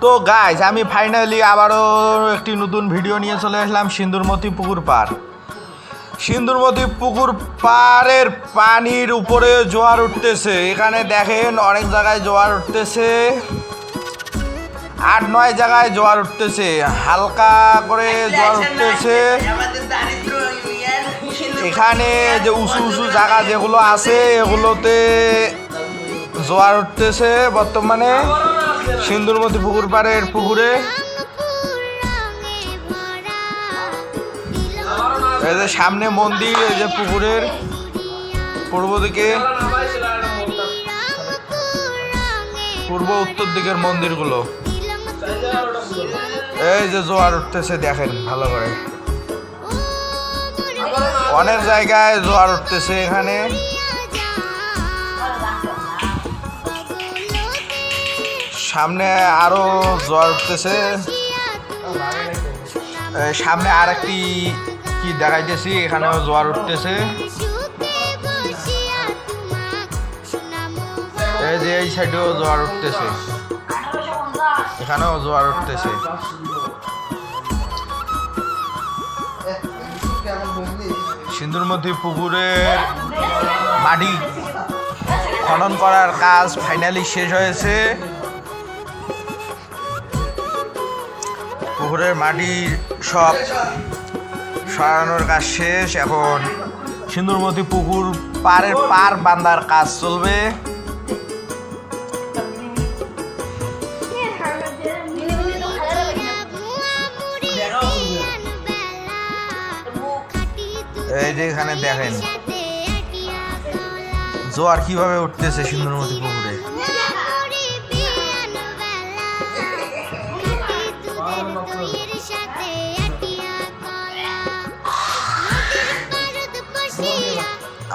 তো গাইস আমি ফাইনালি আবারও একটি নতুন ভিডিও নিয়ে চলে আসলাম সিন্দুরমতি পুকুর পাড়। সিন্দুরমতি পুকুর পাড়ের পানির উপরে জোয়ার উঠতেছে। এখানে দেখেন অনেক জায়গায় জোয়ার উঠতেছে, 8-9 জায়গায় জোয়ার উঠতেছে, হালকা করে জোয়ার উঠতেছে। এখানে যে উঁচু উঁচু জায়গা যেগুলো আছে এগুলোতে জোয়ার উঠতেছে বর্তমানে সিন্দুরমতি পুকুর পাড়ের পুকুরে। এই যে সামনে মন্দির, এই যে পুকুরের পূর্ব দিকে, পূর্ব উত্তর দিকের মন্দিরগুলো। এই যে জোয়ার উঠতেছে দেখেন ভালো করে, অনেক জায়গায় জোয়ার উঠতেছে। এখানে সামনে আরো জোয়ার উঠতেছে। সামনে আর একটি কি দেখাইতেছি, এখানেও জোয়ার উঠতেছে। এই যে এই সাইডেও জোয়ার উঠতেছে, এখানেও জোয়ার উঠতেছে। সিন্দুরমতি পুকুরের মাটি খনন করার কাজ ফাইনালি শেষ হয়েছে। পুকুরের মাটি সব সরানোর কাজ শেষ। এখন সিন্দুরমতি পুকুর পাড়ের পার বান্ধার কাজ চলবে। এই যে এখানে দেখেন জোয়ার কিভাবে উঠতেছে সিন্দুরমতি পুকুরে।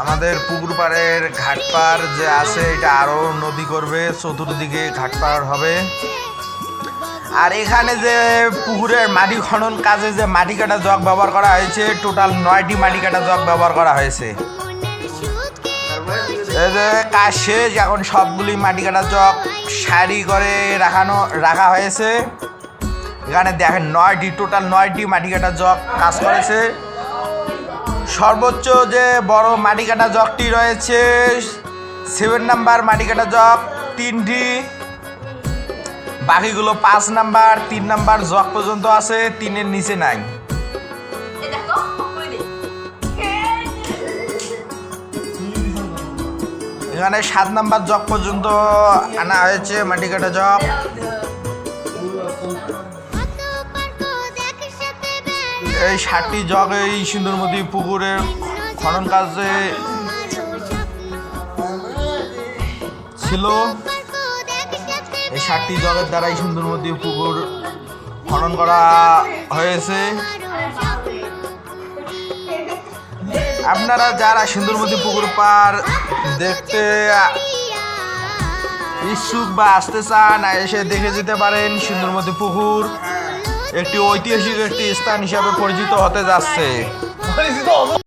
আমাদের পুকুর পাড়ের ঘাট পাড় যে আছে এটা আরো নদী করবে, চতুর্দিকে ঘাট পাড় হবে। আর এখানে যে পুকুরের মাটি খনন কাজে যে মাটি কাটা জগ ব্যবহার করা হয়েছে, টোটাল 9টি মাটি কাটা জগ ব্যবহার করা হয়েছে। এই যে কাজ শেষ, এখন সবগুলি মাটি কাটা জগ সারি করে রাখা হয়েছে। এখানে দেখেন টোটাল 9টি মাটি কাটা জগ কাজ করেছে। সর্বোচ্চ যে বড় মাটি কাটা জগটি রয়েছে 7 নাম্বার মাটি কাটা জগ 3টি, বাকিগুলো 5 নাম্বার 3 নাম্বার জগ পর্যন্ত আছে, 3-এর নিচে নাই। এখানে 7 নাম্বার জগ পর্যন্ত আনা হয়েছে মাটি কাটা জগ। এই 7টি জগ এই সিন্দুরমতি পুকুরের খনন কাজে ছিল। এই 7টি জগের দ্বারাই সিন্দুরমতি পুকুর খনন করা হয়েছে। আপনারা যারা সিন্দুরমতি পুকুর পাড় দেখতে ইচ্ছুক বা আসতে চান, এসে দেখে যেতে পারেন। সিন্দুরমতি পুকুর একটি ঐতিহাসিক একটি স্থান হিসাবে পরিচিত হতে যাচ্ছে।